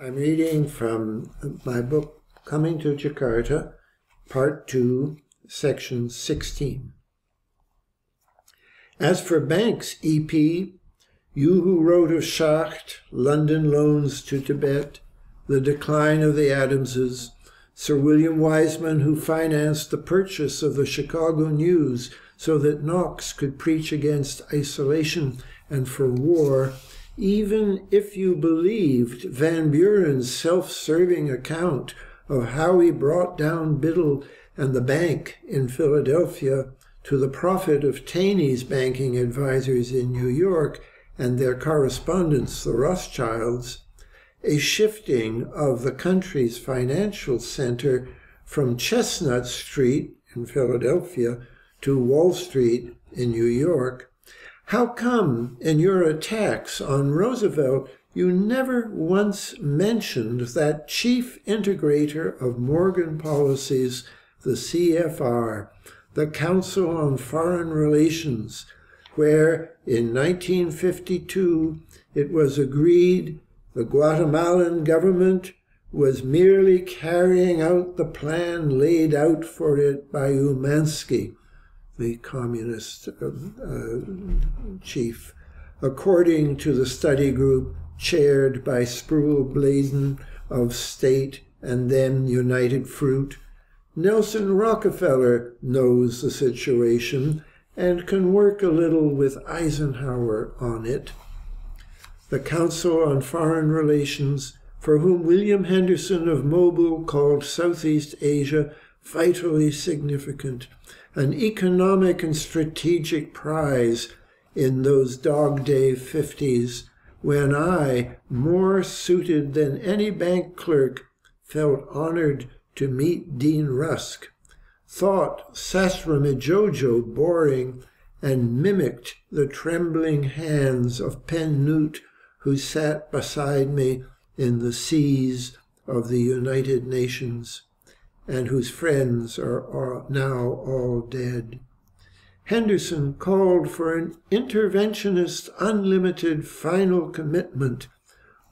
I'm reading from my book, Coming to Jakarta, Part 2, Section 16. As for banks, EP, you who wrote of Schacht, London loans to Tibet, the decline of the Adamses, Sir William Wiseman, who financed the purchase of the Chicago News so that Knox could preach against isolation and for war, even if you believed Van Buren's self-serving account of how he brought down Biddle and the bank in Philadelphia to the profit of Taney's banking advisors in New York and their correspondents, the Rothschilds, a shifting of the country's financial center from Chestnut Street in Philadelphia to Wall Street in New York, how come in your attacks on Roosevelt you never once mentioned that chief integrator of Morgan policies, the CFR, the Council on Foreign Relations, where in 1952 it was agreed the Guatemalan government was merely carrying out the plan laid out for it by Umansky, the communist chief, according to the study group chaired by Sproul Bladen of State and then United Fruit. Nelson Rockefeller knows the situation and can work a little with Eisenhower on it. The Council on Foreign Relations, for whom William Henderson of Mobile called Southeast Asia vitally significant, an economic and strategic prize in those dog day 50s, when I, more suited than any bank clerk, felt honored to meet Dean Rusk, thought Sasramijojo boring, and mimicked the trembling hands of Penn Newt, who sat beside me in the seas of the United Nations, and whose friends are now all dead. Henderson called for an interventionist, unlimited final commitment,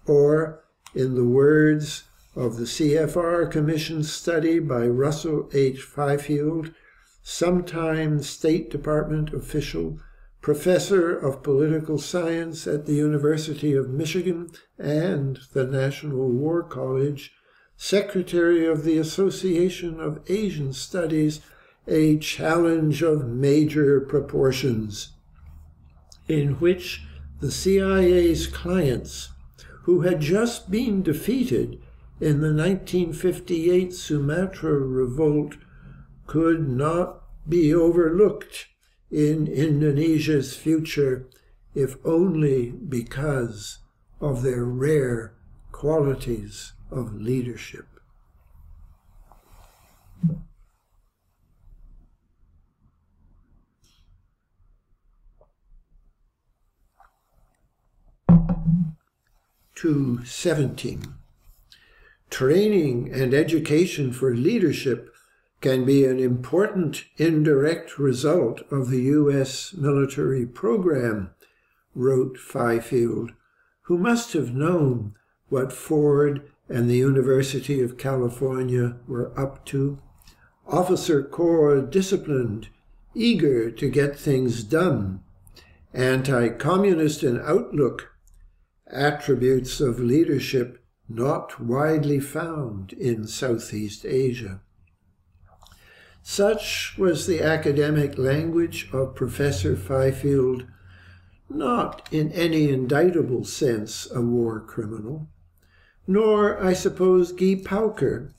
or, in the words of the CFR Commission study by Russell H. Fifield, sometime State Department official, professor of political science at the University of Michigan and the National War College, secretary of the Association of Asian Studies, a challenge of major proportions, in which the CIA's clients, who had just been defeated in the 1958 Sumatra revolt, could not be overlooked in Indonesia's future, if only because of their rare qualities of leadership. II.xvii. Training and education for leadership can be an important indirect result of the U.S. military program, wrote Fifield, who must have known what Ford and the University of California were up to. Officer corps disciplined, eager to get things done, anti-communist in outlook, attributes of leadership not widely found in Southeast Asia. Such was the academic language of Professor Fifield, not in any indictable sense a war criminal, nor, I suppose, Guy Pauker,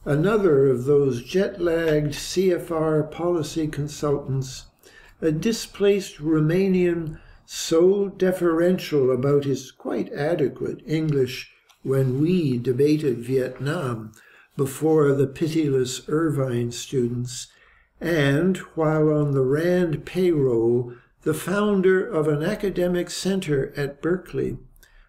another of those jet-lagged CFR policy consultants, a displaced Romanian so deferential about his quite adequate English when we debated Vietnam before the pitiless Irvine students, and, while on the Rand payroll, the founder of an academic center at Berkeley,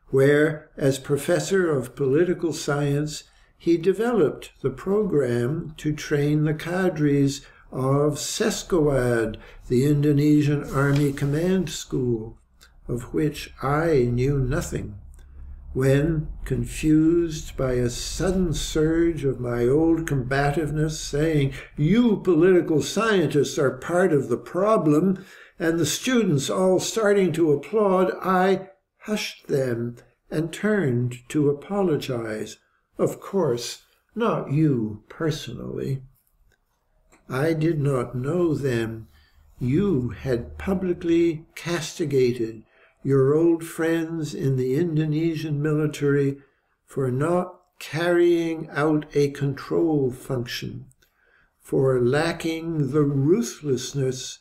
where, as professor of political science, he developed the program to train the cadres of Sescoad, the Indonesian Army Command School, of which I knew nothing, when, confused by a sudden surge of my old combativeness, saying, "You political scientists are part of the problem," and the students all starting to applaud, I hushed them and turned to apologize. Of course, not you personally. I did not know then you had publicly castigated your old friends in the Indonesian military for not carrying out a control function, for lacking the ruthlessness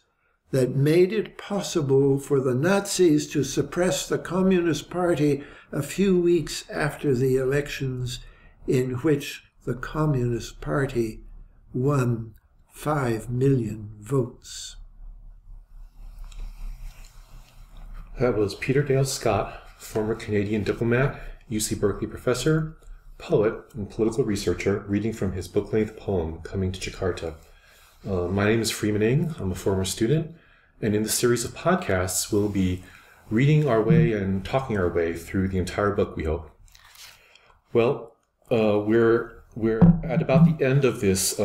that made it possible for the Nazis to suppress the Communist Party a few weeks after the elections, in which the Communist Party won 5 million votes. That was Peter Dale Scott, former Canadian diplomat, UC Berkeley professor, poet, and political researcher, reading from his book-length poem, Coming to Jakarta. My name is Freeman Ng. I'm a former student, and in this series of podcasts, we'll be reading our way and talking our way through the entire book, we hope. Well, we're at about the end of this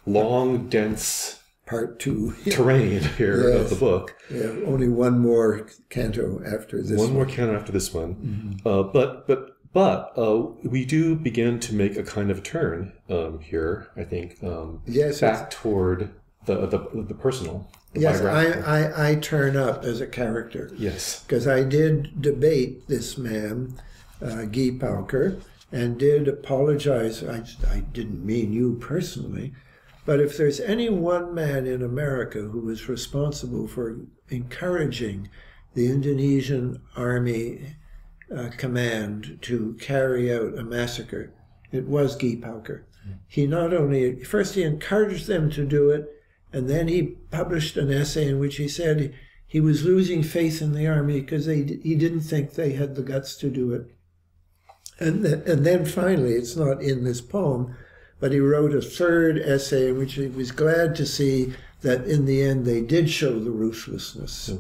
long, dense Part 2 terrain here of the book. Yeah, only one more canto after this one. One more canto after this one. But we do begin to make a kind of turn here, I think, yes, back toward the personal. Yes, I turn up as a character. Yes. Because I did debate this man, Guy Pauker, and did apologize. I didn't mean you personally, but if there's any one man in America who was responsible for encouraging the Indonesian army command to carry out a massacre, it was Guy Pauker. He not only, first he encouraged them to do it, and then he published an essay in which he said he was losing faith in the army because he didn't think they had the guts to do it. And then finally, it's not in this poem, but he wrote a third essay in which he was glad to see that in the end they did show the ruthlessness.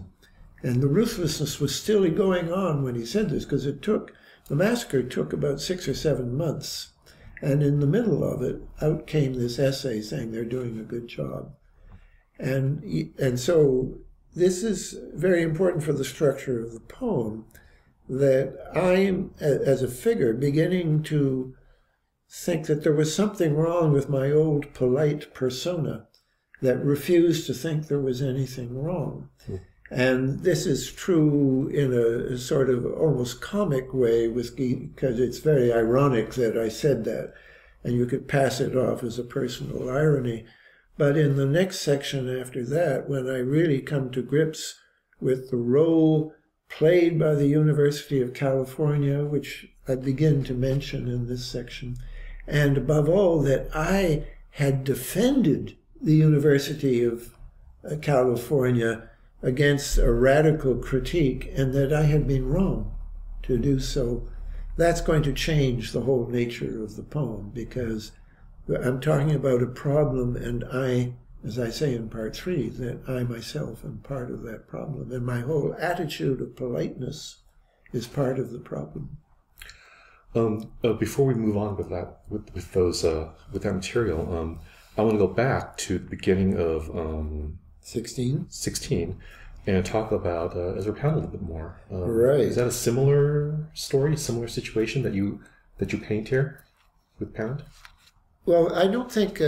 And the ruthlessness was still going on when he said this, because the massacre took about 6 or 7 months. And in the middle of it, out came this essay saying they're doing a good job. And so this is very important for the structure of the poem, that I'm, as a figure, beginning to think that there was something wrong with my old polite persona that refused to think there was anything wrong. And this is true in a sort of almost comic way because it's very ironic that I said that, and you could pass it off as a personal irony. But in the next section after that, when I really come to grips with the role played by the University of California, which I begin to mention in this section, and above all, that I had defended the University of California against a radical critique, and that I had been wrong to do so, that's going to change the whole nature of the poem, because I'm talking about a problem, and I, as I say in part 3, that I myself am part of that problem, and my whole attitude of politeness is part of the problem. Before we move on with that, with that material, I want to go back to the beginning of 16, and talk about Ezra Pound a little bit more. Right. Is that a similar story, similar situation that you paint here with Pound? Well, I don't think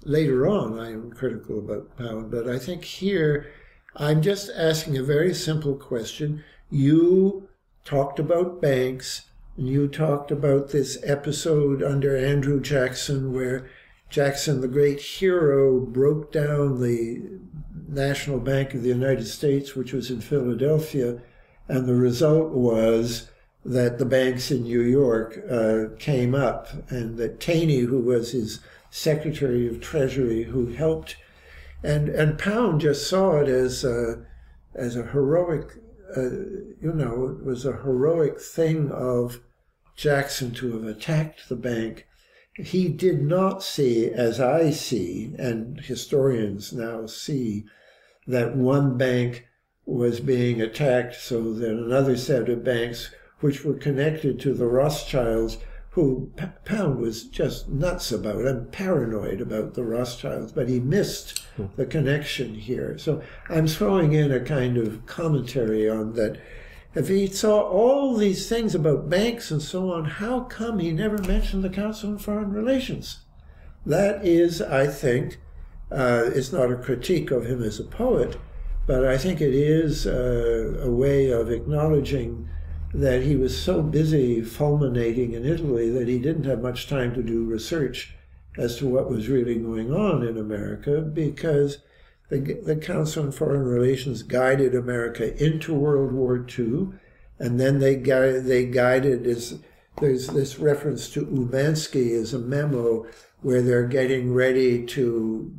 later on I am critical about Pound, but I think here I'm just asking a very simple question. You talked about banks, and you talked about this episode under Andrew Jackson where Jackson, the great hero, broke down the National Bank of the United States, which was in Philadelphia, and the result was that the banks in New York came up, and that Taney, who was his Secretary of Treasury, who helped, and Pound just saw it as a heroic, it was a heroic thing of Jackson to have attacked the bank. He did not see, as I see, and historians now see, that one bank was being attacked so that another set of banks which were connected to the Rothschilds, who Pound was just nuts about and paranoid about the Rothschilds, but he missed the connection here. So I'm throwing in a kind of commentary on that. If he saw all these things about banks and so on, how come he never mentioned the Council on Foreign Relations? That is, I think, it's not a critique of him as a poet, but I think it is a way of acknowledging that he was so busy fulminating in Italy that he didn't have much time to do research as to what was really going on in America, because the Council on Foreign Relations guided America into World War II, and then they guided, there's this reference to Umansky as a memo where they're getting ready to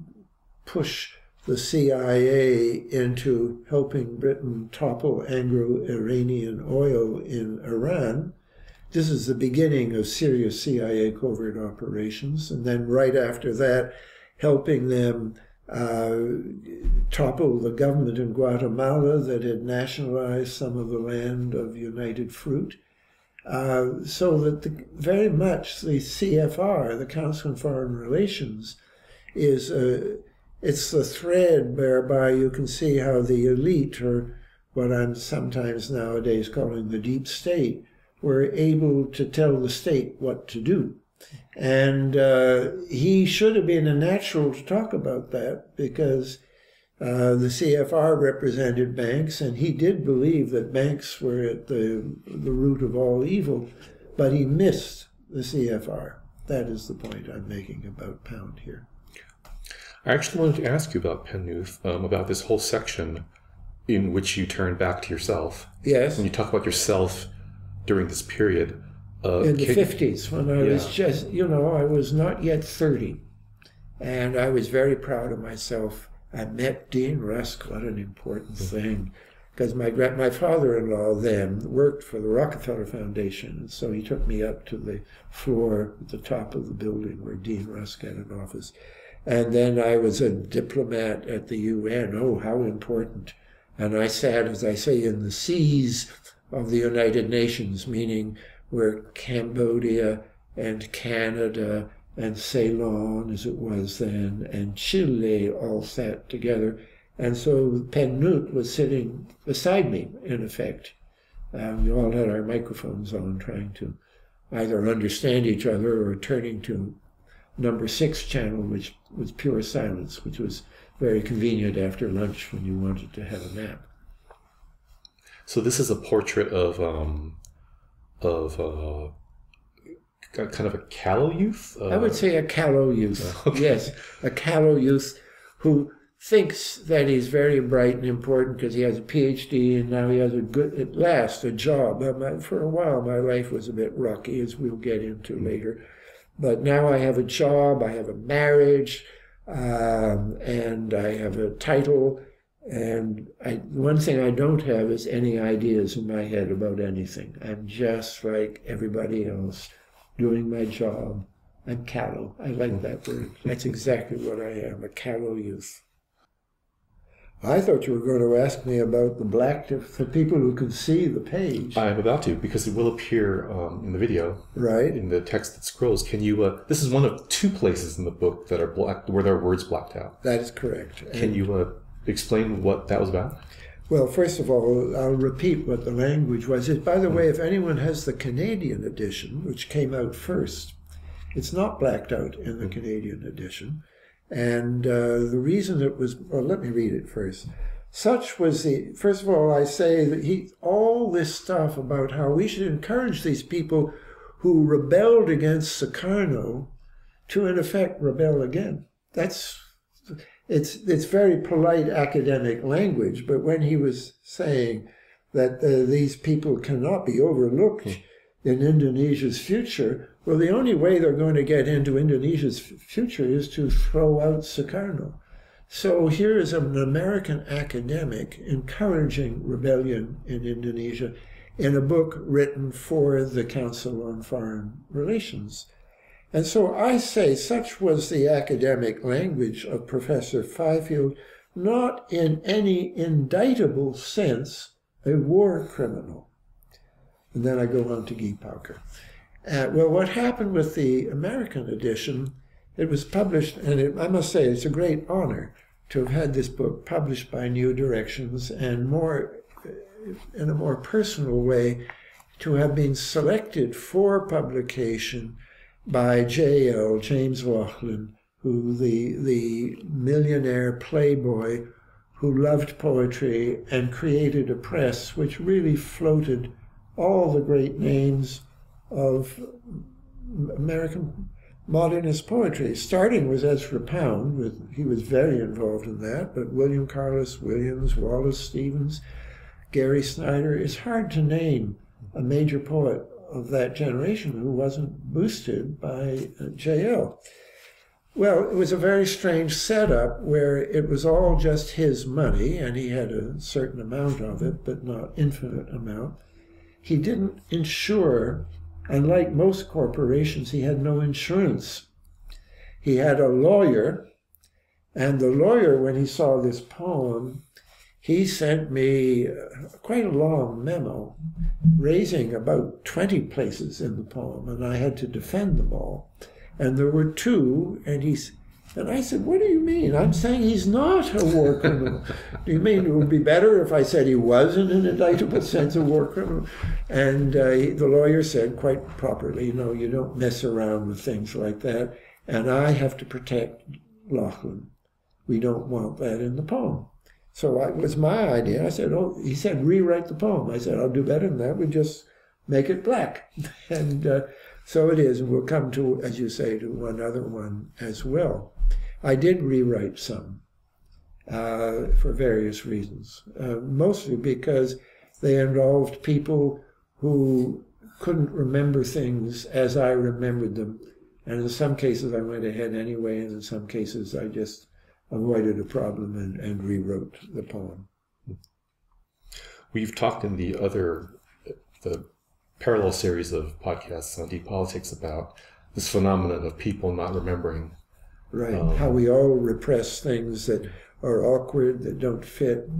push the CIA into helping Britain topple Anglo-Iranian oil in Iran. This is the beginning of serious CIA covert operations, and then right after that, helping them topple the government in Guatemala that had nationalized some of the land of United Fruit. So that very much the CFR, the Council on Foreign Relations, is it's the thread whereby you can see how the elite, or what I'm sometimes nowadays calling the deep state, were able to tell the state what to do. And he should have been a natural to talk about that, because the CFR represented banks, and he did believe that banks were at the root of all evil, but he missed the CFR. That is the point I'm making about Pound here. I actually wanted to ask you about Pennuth, about this whole section in which you turn back to yourself. Yes. When you talk about yourself during this period. In the 50s, when I was just, I was not yet 30. And I was very proud of myself. I met Dean Rusk, what an important thing. Because my father-in-law then worked for the Rockefeller Foundation. And so he took me up to the floor at the top of the building where Dean Rusk had an office. And then I was a diplomat at the UN. Oh, how important. And I sat, as I say, in the seas of the United Nations, meaning where Cambodia and Canada and Ceylon, as it was then, and Chile all sat together. And so Pennuth was sitting beside me, in effect. We all had our microphones on, trying to either understand each other or turning to number 6 channel, which was pure silence, which was very convenient after lunch when you wanted to have a nap. So this is a portrait of kind of a callow youth? I would say a callow youth, okay. Yes. A callow youth who thinks that he's very bright and important because he has a PhD and now he has at last, a job. For a while, my life was a bit rocky, as we'll get into later. But now I have a job, I have a marriage, and I have a title, and one thing I don't have is any ideas in my head about anything. I'm just like everybody else, doing my job. I'm callow. I like that word. That's exactly what I am, a callow youth. I thought you were going to ask me about the black, for people who can see the page. I'm about to, because it will appear in the video, right? In the text that scrolls. Can you? This is one of 2 places in the book that are black, where there are words blacked out. That is correct. Can you explain what that was about? Well, first of all, I'll repeat what the language was. By the way, if anyone has the Canadian edition, which came out first, it's not blacked out in the Canadian edition. And the reason it was, well, let me read it first. Such was the, first of all, I say that all this stuff about how we should encourage these people who rebelled against Sukarno to, in effect, rebel again. It's very polite academic language, but when he was saying that these people cannot be overlooked in Indonesia's future, well, the only way they're going to get into Indonesia's future is to throw out Sukarno. So here is an American academic encouraging rebellion in Indonesia in a book written for the Council on Foreign Relations. And so I say such was the academic language of Professor Fifield, not in any indictable sense a war criminal. And then I go on to Guy Pauker. Well, what happened with the American edition, it was published, and I must say it's a great honor to have had this book published by New Directions, and more in a more personal way, to have been selected for publication by J.L., James Laughlin, who the millionaire playboy who loved poetry and created a press which really floated all the great names of American modernist poetry, starting with Ezra Pound. He was very involved in that, but William Carlos Williams, Wallace Stevens, Gary Snyder. It's hard to name a major poet of that generation who wasn't boosted by J.L. Well, it was a very strange setup where it was all just his money, and he had a certain amount of it, but not infinite amount. He didn't insure, unlike most corporations, he had no insurance. He had a lawyer, and the lawyer, when he saw this poem, he sent me quite a long memo, raising about 20 places in the poem, and I had to defend them all. And there were two, and I said, what do you mean? I'm saying he's not a war criminal. Do you mean it would be better if I said he was in an indictable sense a war criminal? And the lawyer said quite properly, no, you don't mess around with things like that, and I have to protect Laughlin. We don't want that in the poem. So it was my idea. I said, oh, he said, rewrite the poem. I said, I'll do better than that. We just make it black. And so it is, and we'll come to, as you say, to one other one as well. I did rewrite some for various reasons, mostly because they involved people who couldn't remember things as I remembered them. And in some cases I went ahead anyway, and in some cases I just avoided a problem and rewrote the poem. We've talked in the parallel series of podcasts on deep politics about this phenomenon of people not remembering. Right, how we all repress things that are awkward, that don't fit,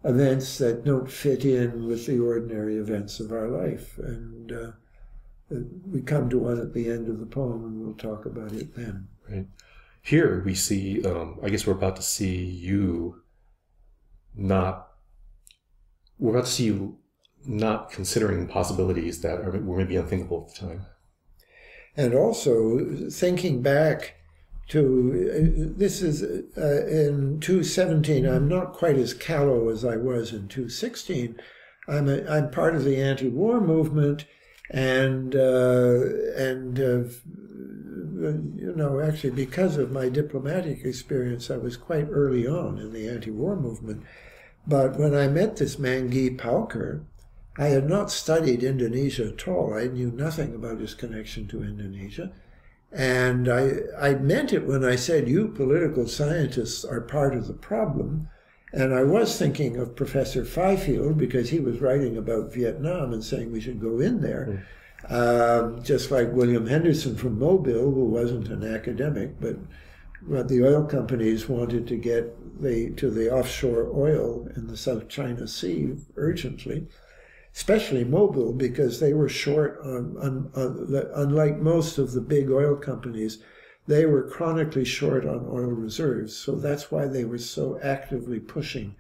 events that don't fit in with the ordinary events of our life. And we come to one at the end of the poem, and we'll talk about it then. Right. Here we see, I guess we're about to see you not considering possibilities that were maybe unthinkable at the time. And also thinking back to, this is in II.xvii, I'm not quite as callow as I was in II.xvi. I'm part of the anti-war movement, and you know, actually because of my diplomatic experience, I was quite early on in the anti-war movement. But when I met this man, Guy Pauker, I had not studied Indonesia at all. I knew nothing about his connection to Indonesia. And I meant it when I said, you political scientists are part of the problem. And I was thinking of Professor Fifield, because he was writing about Vietnam and saying we should go in there. Just like William Henderson from Mobile, who wasn't an academic, but the oil companies wanted to get to the offshore oil in the South China Sea urgently, especially Mobile, because they were short unlike most of the big oil companies, they were chronically short on oil reserves. So that's why they were so actively pushing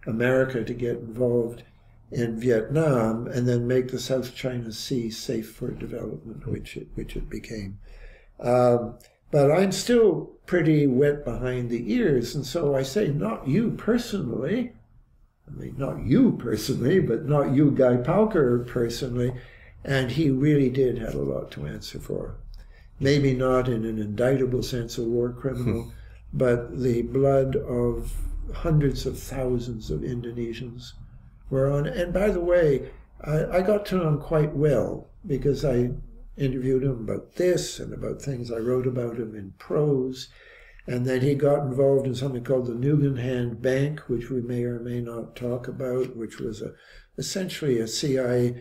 America to get involved in Vietnam and then make the South China Sea safe for development, which it became. But I'm still pretty wet behind the ears, and so I say, not you personally, I mean, not you personally, but not you, Guy Pauker, personally, and he really did have a lot to answer for. Maybe not in an indictable sense a war criminal, but the blood of hundreds of thousands of Indonesians were on. And by the way, I got to know him quite well, because I interviewed him about this and about things I wrote about him in prose. And then he got involved in something called the Nugenhand Bank, which we may or may not talk about, which was essentially a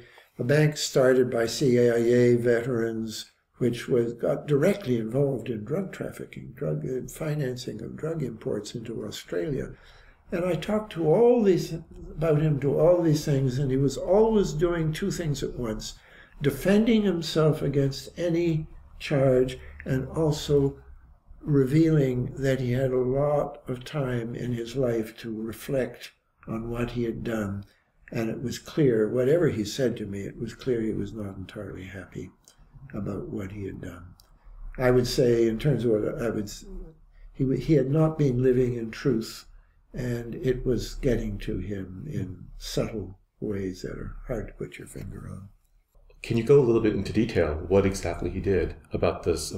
bank started by CIA veterans, which got directly involved in drug trafficking, financing of drug imports into Australia. And I talked to all these about him do all these things, and he was always doing two things at once: defending himself against any charge, and also revealing that he had a lot of time in his life to reflect on what he had done. And it was clear, whatever he said to me, it was clear he was not entirely happy about what he had done. I would say, in terms of what he had not been living in truth, and it was getting to him in subtle ways that are hard to put your finger on. Can you go a little bit into detail what exactly he did about this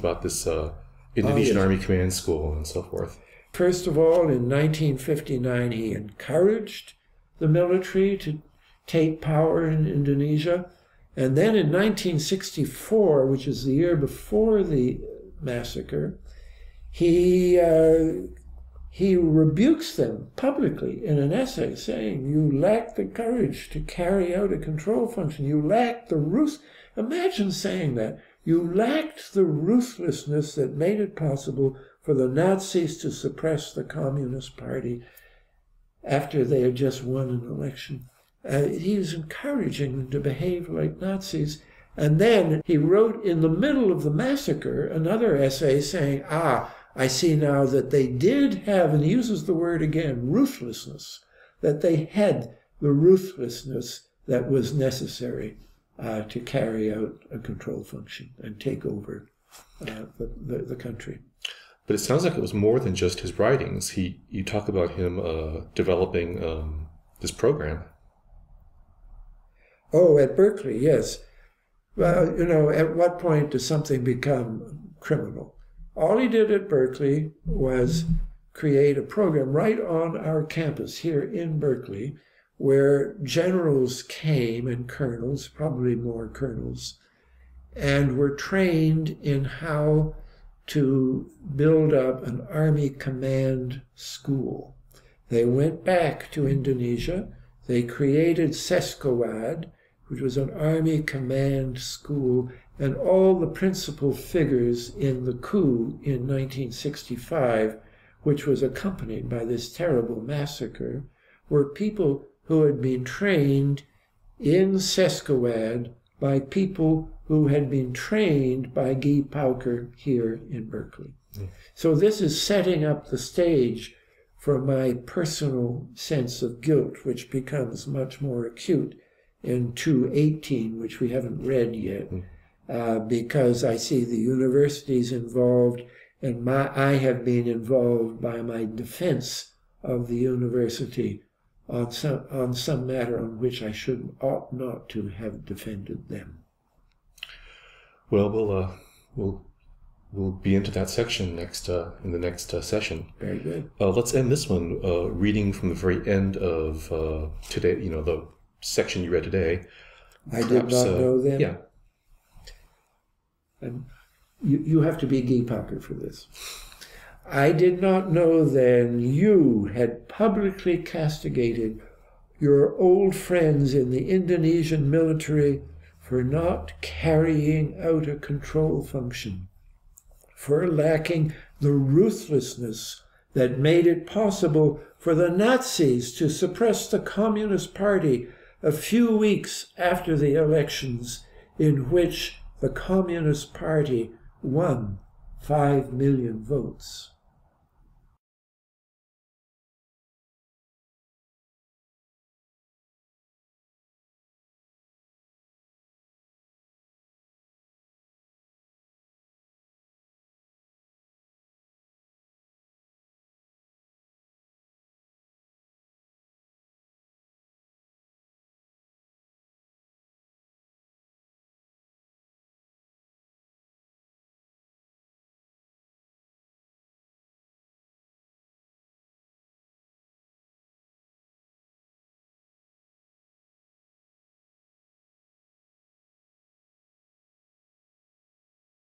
Indonesian Army Command School and so forth? First of all, in 1959, he encouraged the military to take power in Indonesia. And then in 1964, which is the year before the massacre, he rebukes them publicly in an essay, saying, "You lack the courage to carry out a control function. You lack the Imagine saying that. You lacked the ruthlessness that made it possible for the Nazis to suppress the Communist Party after they had just won an election." He was encouraging them to behave like Nazis. And then he wrote in the middle of the massacre another essay saying, I see now that they did have, and he uses the word again, ruthlessness, that they had the ruthlessness that was necessary to carry out a control function and take over the country. But it sounds like it was more than just his writings. You talk about him developing this program. Oh, at Berkeley, yes. Well, at what point does something become criminal? All he did at Berkeley was create a program right on our campus here in Berkeley, where generals came, and colonels, probably more colonels, and were trained in how to build up an army command school. They went back to Indonesia. They created Seskowad, which was an army command school, and all the principal figures in the coup in 1965, which was accompanied by this terrible massacre, were people who had been trained in Seskowad by people who had been trained by Guy Pauker here in Berkeley. So this is setting up the stage for my personal sense of guilt, which becomes much more acute in II.xvii, which we haven't read yet, because I see the universities involved, and I have been involved by my defense of the university on some matter on which I ought not to have defended them. Well, we'll be into that section in the next session. Very good. Let's end this one reading from the very end of today. The section you read today. I did not know then. Yeah. And you have to be Guy Pauker for this. I did not know then you had publicly castigated your old friends in the Indonesian military for not carrying out a control function, for lacking the ruthlessness that made it possible for the Nazis to suppress the Communist Party a few weeks after the elections in which the Communist Party won 5 million votes.